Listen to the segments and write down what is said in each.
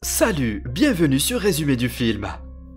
Salut, bienvenue sur Résumé du film.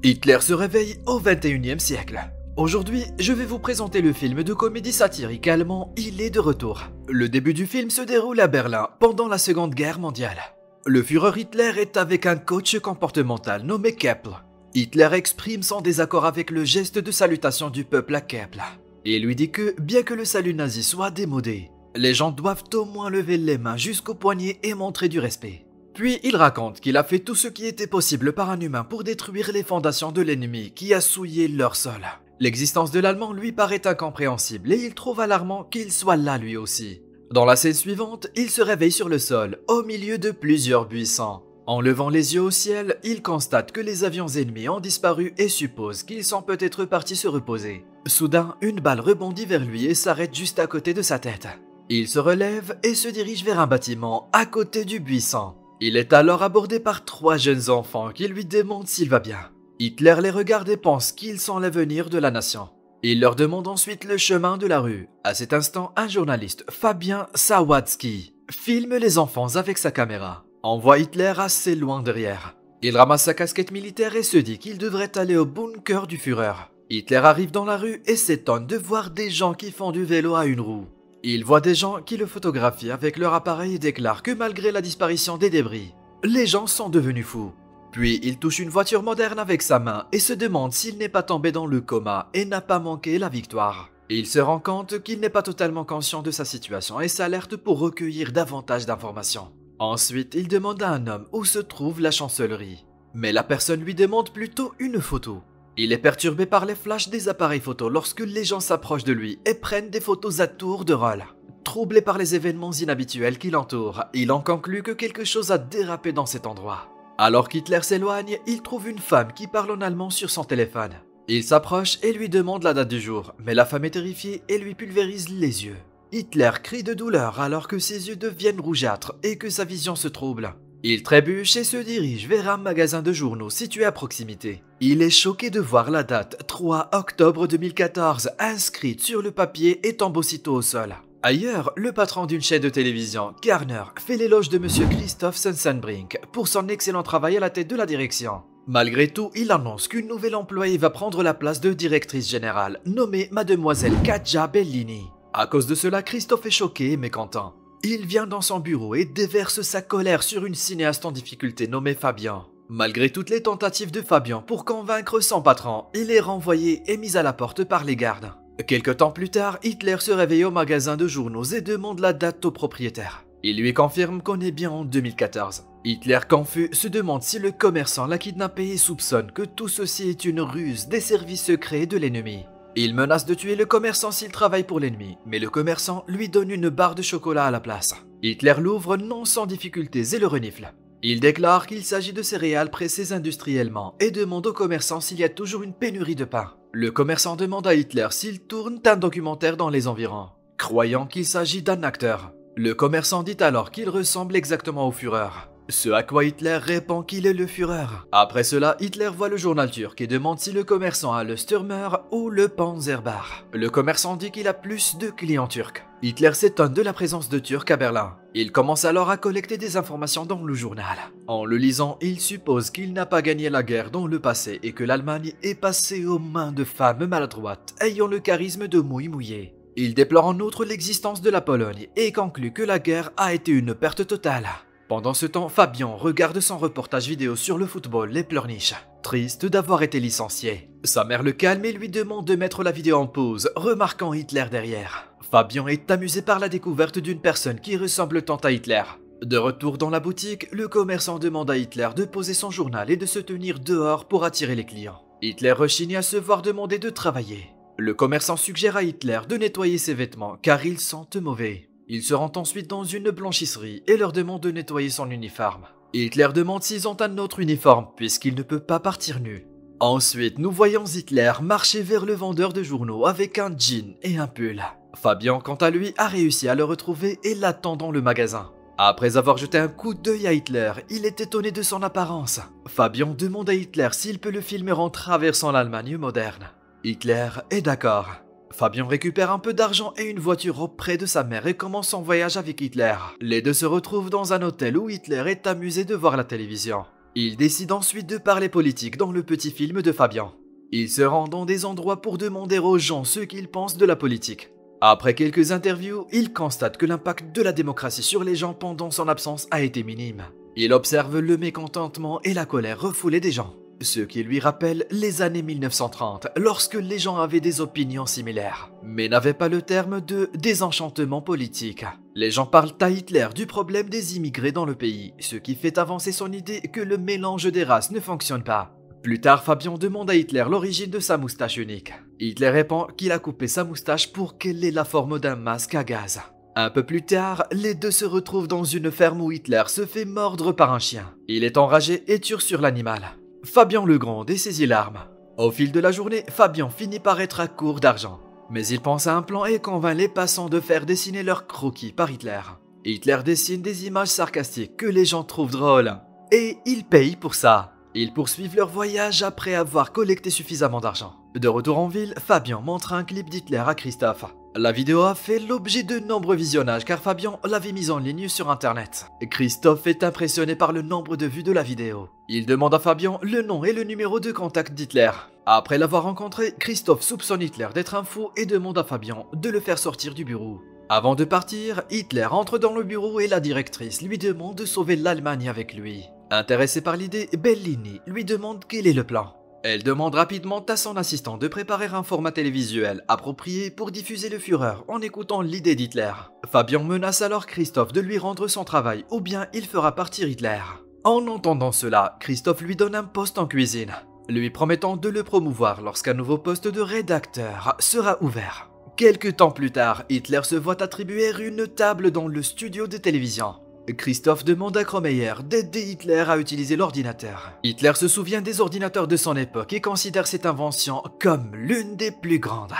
Hitler se réveille au 21e siècle. Aujourd'hui, je vais vous présenter le film de comédie satirique allemand Il est de retour. Le début du film se déroule à Berlin pendant la Seconde Guerre mondiale. Le Führer Hitler est avec un coach comportemental nommé Kepler. Hitler exprime son désaccord avec le geste de salutation du peuple à Kepler. Il lui dit que, bien que le salut nazi soit démodé, les gens doivent au moins lever les mains jusqu'au poignet et montrer du respect. Puis il raconte qu'il a fait tout ce qui était possible par un humain pour détruire les fondations de l'ennemi qui a souillé leur sol. L'existence de l'Allemand lui paraît incompréhensible et il trouve alarmant qu'il soit là lui aussi. Dans la scène suivante, il se réveille sur le sol, au milieu de plusieurs buissons. En levant les yeux au ciel, il constate que les avions ennemis ont disparu et suppose qu'ils sont peut-être partis se reposer. Soudain, une balle rebondit vers lui et s'arrête juste à côté de sa tête. Il se relève et se dirige vers un bâtiment à côté du buisson. Il est alors abordé par trois jeunes enfants qui lui demandent s'il va bien. Hitler les regarde et pense qu'ils sont l'avenir de la nation. Il leur demande ensuite le chemin de la rue. À cet instant, un journaliste, Fabien Sawatzki, filme les enfants avec sa caméra. On voit Hitler assez loin derrière. Il ramasse sa casquette militaire et se dit qu'il devrait aller au bunker du Führer. Hitler arrive dans la rue et s'étonne de voir des gens qui font du vélo à une roue. Il voit des gens qui le photographient avec leur appareil et déclare que malgré la disparition des débris, les gens sont devenus fous. Puis il touche une voiture moderne avec sa main et se demande s'il n'est pas tombé dans le coma et n'a pas manqué la victoire. Il se rend compte qu'il n'est pas totalement conscient de sa situation et s'alerte pour recueillir davantage d'informations. Ensuite, il demande à un homme où se trouve la chancellerie. Mais la personne lui demande plutôt une photo. Il est perturbé par les flashs des appareils photo lorsque les gens s'approchent de lui et prennent des photos à tour de rôle. Troublé par les événements inhabituels qui l'entourent, il en conclut que quelque chose a dérapé dans cet endroit. Alors qu'Hitler s'éloigne, il trouve une femme qui parle en allemand sur son téléphone. Il s'approche et lui demande la date du jour, mais la femme est terrifiée et lui pulvérise les yeux. Hitler crie de douleur alors que ses yeux deviennent rougeâtres et que sa vision se trouble. Il trébuche et se dirige vers un magasin de journaux situé à proximité. Il est choqué de voir la date 3 octobre 2014 inscrite sur le papier et tombe aussitôt au sol. Ailleurs, le patron d'une chaîne de télévision, Garner, fait l'éloge de M. Christoph Senssenbrink pour son excellent travail à la tête de la direction. Malgré tout, il annonce qu'une nouvelle employée va prendre la place de directrice générale, nommée Mademoiselle Katja Bellini. À cause de cela, Christophe est choqué et mécontent. Il vient dans son bureau et déverse sa colère sur une cinéaste en difficulté nommée Fabien. Malgré toutes les tentatives de Fabien pour convaincre son patron, il est renvoyé et mis à la porte par les gardes. Quelque temps plus tard, Hitler se réveille au magasin de journaux et demande la date au propriétaire. Il lui confirme qu'on est bien en 2014. Hitler, confus, se demande si le commerçant l'a kidnappé et soupçonne que tout ceci est une ruse des services secrets de l'ennemi. Il menace de tuer le commerçant s'il travaille pour l'ennemi, mais le commerçant lui donne une barre de chocolat à la place. Hitler l'ouvre non sans difficultés et le renifle. Il déclare qu'il s'agit de céréales pressées industriellement et demande au commerçant s'il y a toujours une pénurie de pain. Le commerçant demande à Hitler s'il tourne un documentaire dans les environs, croyant qu'il s'agit d'un acteur. Le commerçant dit alors qu'il ressemble exactement au Führer. Ce à quoi Hitler répond qu'il est le Führer. Après cela, Hitler voit le journal turc et demande si le commerçant a le Stürmer ou le Panzerbar. Le commerçant dit qu'il a plus de clients turcs. Hitler s'étonne de la présence de Turcs à Berlin. Il commence alors à collecter des informations dans le journal. En le lisant, il suppose qu'il n'a pas gagné la guerre dans le passé et que l'Allemagne est passée aux mains de femmes maladroites ayant le charisme de mouillé. Il déplore en outre l'existence de la Pologne et conclut que la guerre a été une perte totale. Pendant ce temps, Fabien regarde son reportage vidéo sur le football et pleurniche, triste d'avoir été licencié. Sa mère le calme et lui demande de mettre la vidéo en pause, remarquant Hitler derrière. Fabien est amusé par la découverte d'une personne qui ressemble tant à Hitler. De retour dans la boutique, le commerçant demande à Hitler de poser son journal et de se tenir dehors pour attirer les clients. Hitler rechigne à se voir demander de travailler. Le commerçant suggère à Hitler de nettoyer ses vêtements car ils sentent mauvais. Il se rend ensuite dans une blanchisserie et leur demande de nettoyer son uniforme. Hitler demande s'ils ont un autre uniforme puisqu'il ne peut pas partir nu. Ensuite, nous voyons Hitler marcher vers le vendeur de journaux avec un jean et un pull. Fabien, quant à lui, a réussi à le retrouver et l'attend dans le magasin. Après avoir jeté un coup d'œil à Hitler, il est étonné de son apparence. Fabien demande à Hitler s'il peut le filmer en traversant l'Allemagne moderne. Hitler est d'accord. Fabien récupère un peu d'argent et une voiture auprès de sa mère et commence son voyage avec Hitler. Les deux se retrouvent dans un hôtel où Hitler est amusé de voir la télévision. Il décide ensuite de parler politique dans le petit film de Fabian. Il se rend dans des endroits pour demander aux gens ce qu'ils pensent de la politique. Après quelques interviews, il constate que l'impact de la démocratie sur les gens pendant son absence a été minime. Il observe le mécontentement et la colère refoulée des gens, ce qui lui rappelle les années 1930, lorsque les gens avaient des opinions similaires, mais n'avaient pas le terme de désenchantement politique. Les gens parlent à Hitler du problème des immigrés dans le pays, ce qui fait avancer son idée que le mélange des races ne fonctionne pas. Plus tard, Fabian demande à Hitler l'origine de sa moustache unique. Hitler répond qu'il a coupé sa moustache pour qu'elle ait la forme d'un masque à gaz. Un peu plus tard, les deux se retrouvent dans une ferme où Hitler se fait mordre par un chien. Il est enragé et tire sur l'animal. Fabian le Grand dessaisit l'arme. Au fil de la journée, Fabian finit par être à court d'argent. Mais il pense à un plan et convainc les passants de faire dessiner leurs croquis par Hitler. Hitler dessine des images sarcastiques que les gens trouvent drôles. Et ils payent pour ça. Ils poursuivent leur voyage après avoir collecté suffisamment d'argent. De retour en ville, Fabian montre un clip d'Hitler à Christophe. La vidéo a fait l'objet de nombreux visionnages car Fabian l'avait mise en ligne sur internet. Christophe est impressionné par le nombre de vues de la vidéo. Il demande à Fabian le nom et le numéro de contact d'Hitler. Après l'avoir rencontré, Christophe soupçonne Hitler d'être un fou et demande à Fabian de le faire sortir du bureau. Avant de partir, Hitler entre dans le bureau et la directrice lui demande de sauver l'Allemagne avec lui. Intéressée par l'idée, Bellini lui demande quel est le plan. Elle demande rapidement à son assistant de préparer un format télévisuel approprié pour diffuser le Führer en écoutant l'idée d'Hitler. Fabian menace alors Christophe de lui rendre son travail ou bien il fera partir Hitler. En entendant cela, Christophe lui donne un poste en cuisine, lui promettant de le promouvoir lorsqu'un nouveau poste de rédacteur sera ouvert. Quelque temps plus tard, Hitler se voit attribuer une table dans le studio de télévision. Christophe demande à Kromeyer d'aider Hitler à utiliser l'ordinateur. Hitler se souvient des ordinateurs de son époque et considère cette invention comme l'une des plus grandes.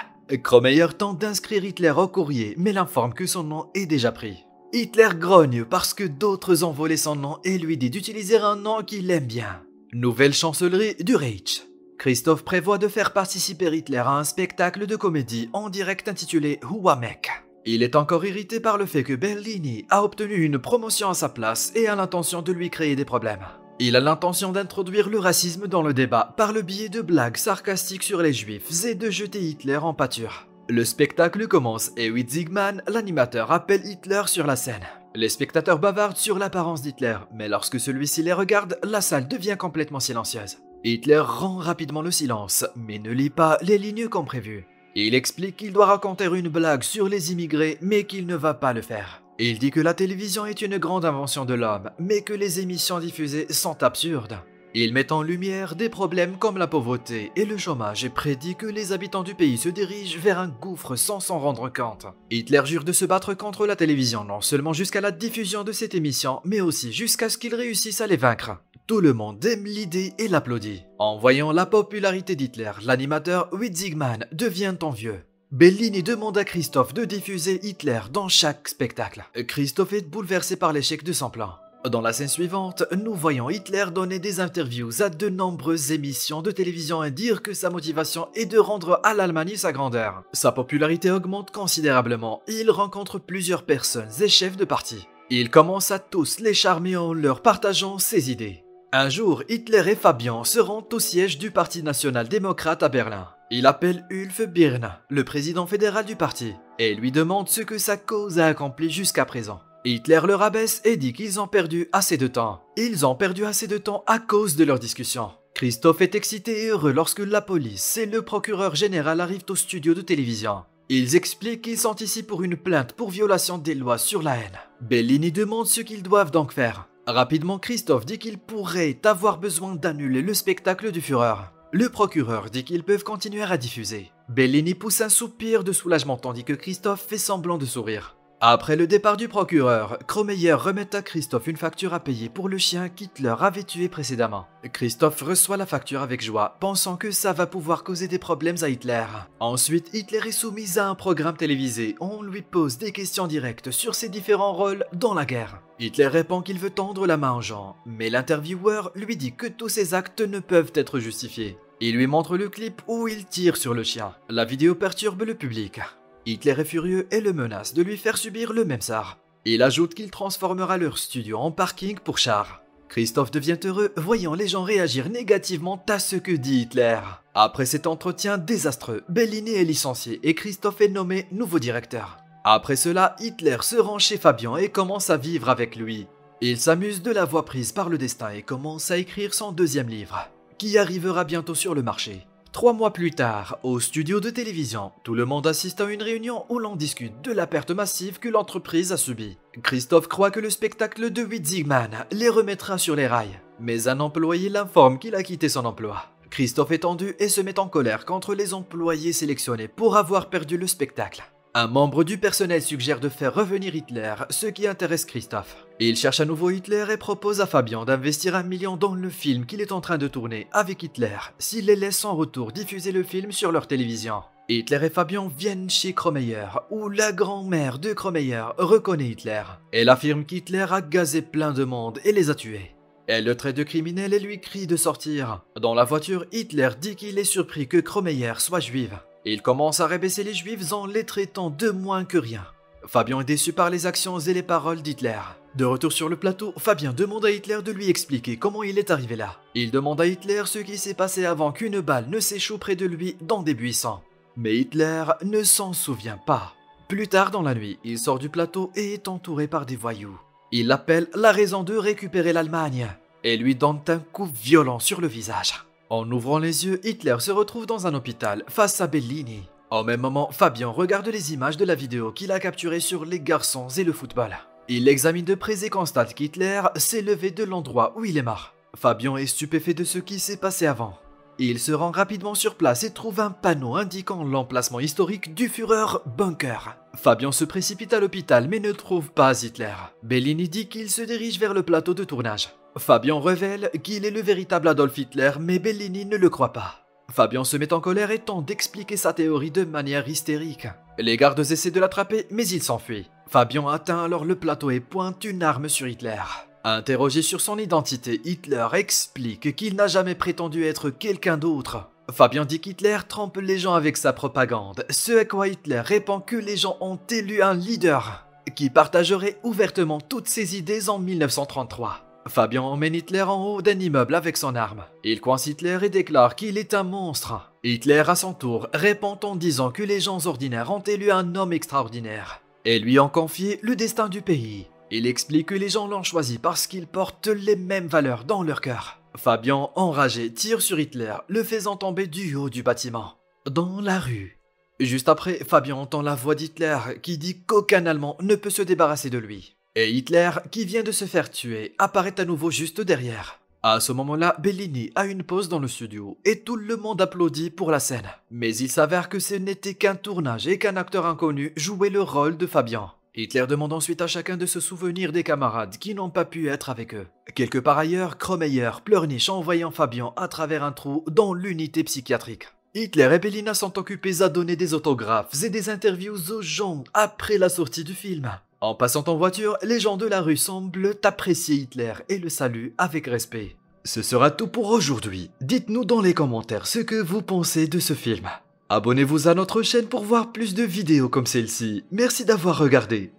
Kromeyer tente d'inscrire Hitler au courrier, mais l'informe que son nom est déjà pris. Hitler grogne parce que d'autres ont volé son nom et lui dit d'utiliser un nom qu'il aime bien. Nouvelle chancellerie du Reich. Christophe prévoit de faire participer Hitler à un spectacle de comédie en direct intitulé Huamek. Il est encore irrité par le fait que Bellini a obtenu une promotion à sa place et a l'intention de lui créer des problèmes. Il a l'intention d'introduire le racisme dans le débat par le biais de blagues sarcastiques sur les juifs et de jeter Hitler en pâture. Le spectacle commence et Witzigmann, l'animateur, appelle Hitler sur la scène. Les spectateurs bavardent sur l'apparence d'Hitler, mais lorsque celui-ci les regarde, la salle devient complètement silencieuse. Hitler rend rapidement le silence, mais ne lit pas les lignes comme prévu. Il explique qu'il doit raconter une blague sur les immigrés, mais qu'il ne va pas le faire. Il dit que la télévision est une grande invention de l'homme, mais que les émissions diffusées sont absurdes. Il met en lumière des problèmes comme la pauvreté et le chômage et prédit que les habitants du pays se dirigent vers un gouffre sans s'en rendre compte. Hitler jure de se battre contre la télévision, non seulement jusqu'à la diffusion de cette émission, mais aussi jusqu'à ce qu'il réussisse à les vaincre. Tout le monde aime l'idée et l'applaudit. En voyant la popularité d'Hitler, l'animateur Witzigmann devient envieux. Bellini demande à Christophe de diffuser Hitler dans chaque spectacle. Christophe est bouleversé par l'échec de son plan. Dans la scène suivante, nous voyons Hitler donner des interviews à de nombreuses émissions de télévision et dire que sa motivation est de rendre à l'Allemagne sa grandeur. Sa popularité augmente considérablement et il rencontre plusieurs personnes et chefs de parti. Il commence à tous les charmer en leur partageant ses idées. Un jour, Hitler et Fabian se rendent au siège du Parti national-démocrate à Berlin. Il appelle Ulf Birn, le président fédéral du parti, et lui demande ce que sa cause a accompli jusqu'à présent. Hitler le rabaisse et dit qu'ils ont perdu assez de temps. Ils ont perdu assez de temps à cause de leur discussion. Christophe est excité et heureux lorsque la police et le procureur général arrivent au studio de télévision. Ils expliquent qu'ils sont ici pour une plainte pour violation des lois sur la haine. Bellini demande ce qu'ils doivent donc faire. Rapidement, Christophe dit qu'il pourrait avoir besoin d'annuler le spectacle du Führer. Le procureur dit qu'ils peuvent continuer à diffuser. Bellini pousse un soupir de soulagement tandis que Christophe fait semblant de sourire. Après le départ du procureur, Kromeyer remet à Christophe une facture à payer pour le chien qu'Hitler avait tué précédemment. Christophe reçoit la facture avec joie, pensant que ça va pouvoir causer des problèmes à Hitler. Ensuite, Hitler est soumis à un programme télévisé où on lui pose des questions directes sur ses différents rôles dans la guerre. Hitler répond qu'il veut tendre la main aux gens, mais l'intervieweur lui dit que tous ces actes ne peuvent être justifiés. Il lui montre le clip où il tire sur le chien. La vidéo perturbe le public. Hitler est furieux et le menace de lui faire subir le même sort. Il ajoute qu'il transformera leur studio en parking pour chars. Christophe devient heureux voyant les gens réagir négativement à ce que dit Hitler. Après cet entretien désastreux, Bellini est licencié et Christophe est nommé nouveau directeur. Après cela, Hitler se rend chez Fabian et commence à vivre avec lui. Il s'amuse de la voie prise par le destin et commence à écrire son deuxième livre, qui arrivera bientôt sur le marché. 3 mois plus tard, au studio de télévision, tout le monde assiste à une réunion où l'on discute de la perte massive que l'entreprise a subie. Christophe croit que le spectacle de Witt Ziegman les remettra sur les rails, mais un employé l'informe qu'il a quitté son emploi. Christophe est tendu et se met en colère contre les employés sélectionnés pour avoir perdu le spectacle. Un membre du personnel suggère de faire revenir Hitler, ce qui intéresse Christophe. Il cherche à nouveau Hitler et propose à Fabian d'investir 1 million dans le film qu'il est en train de tourner avec Hitler, s'il les laisse en retour diffuser le film sur leur télévision. Hitler et Fabian viennent chez Kromeyer, où la grand-mère de Kromeyer reconnaît Hitler. Elle affirme qu'Hitler a gazé plein de monde et les a tués. Elle le traite de criminel et lui crie de sortir. Dans la voiture, Hitler dit qu'il est surpris que Kromeyer soit juive. Il commence à rabaisser les juifs en les traitant de moins que rien. Fabian est déçu par les actions et les paroles d'Hitler. De retour sur le plateau, Fabien demande à Hitler de lui expliquer comment il est arrivé là. Il demande à Hitler ce qui s'est passé avant qu'une balle ne s'échoue près de lui dans des buissons. Mais Hitler ne s'en souvient pas. Plus tard dans la nuit, il sort du plateau et est entouré par des voyous. Il appelle la raison de récupérer l'Allemagne et lui donne un coup violent sur le visage. En ouvrant les yeux, Hitler se retrouve dans un hôpital face à Bellini. Au même moment, Fabien regarde les images de la vidéo qu'il a capturée sur les garçons et le football. Il l'examine de près et constate qu'Hitler s'est levé de l'endroit où il est mort. Fabien est stupéfait de ce qui s'est passé avant. Il se rend rapidement sur place et trouve un panneau indiquant l'emplacement historique du Führer Bunker. Fabien se précipite à l'hôpital mais ne trouve pas Hitler. Bellini dit qu'il se dirige vers le plateau de tournage. Fabien révèle qu'il est le véritable Adolf Hitler mais Bellini ne le croit pas. Fabien se met en colère et tente d'expliquer sa théorie de manière hystérique. Les gardes essaient de l'attraper mais il s'enfuit. Fabien atteint alors le plateau et pointe une arme sur Hitler. Interrogé sur son identité, Hitler explique qu'il n'a jamais prétendu être quelqu'un d'autre. Fabien dit qu'Hitler trompe les gens avec sa propagande, ce à quoi Hitler répond que les gens ont élu un leader qui partagerait ouvertement toutes ses idées en 1933. Fabien emmène Hitler en haut d'un immeuble avec son arme. Il coince Hitler et déclare qu'il est un monstre. Hitler à son tour répond en disant que les gens ordinaires ont élu un homme extraordinaire et lui ont confié le destin du pays. Il explique que les gens l'ont choisi parce qu'ils portent les mêmes valeurs dans leur cœur. Fabien, enragé, tire sur Hitler, le faisant tomber du haut du bâtiment, dans la rue. Juste après, Fabien entend la voix d'Hitler qui dit qu'aucun Allemand ne peut se débarrasser de lui. Et Hitler, qui vient de se faire tuer, apparaît à nouveau juste derrière. À ce moment-là, Bellini a une pause dans le studio et tout le monde applaudit pour la scène. Mais il s'avère que ce n'était qu'un tournage et qu'un acteur inconnu jouait le rôle de Fabien. Hitler demande ensuite à chacun de se souvenir des camarades qui n'ont pas pu être avec eux. Quelque part ailleurs, Kromeyer pleurniche en voyant Fabien à travers un trou dans l'unité psychiatrique. Hitler et Bellina sont occupés à donner des autographes et des interviews aux gens après la sortie du film. En passant en voiture, les gens de la rue semblent apprécier Hitler et le saluent avec respect. Ce sera tout pour aujourd'hui. Dites-nous dans les commentaires ce que vous pensez de ce film. Abonnez-vous à notre chaîne pour voir plus de vidéos comme celle-ci. Merci d'avoir regardé.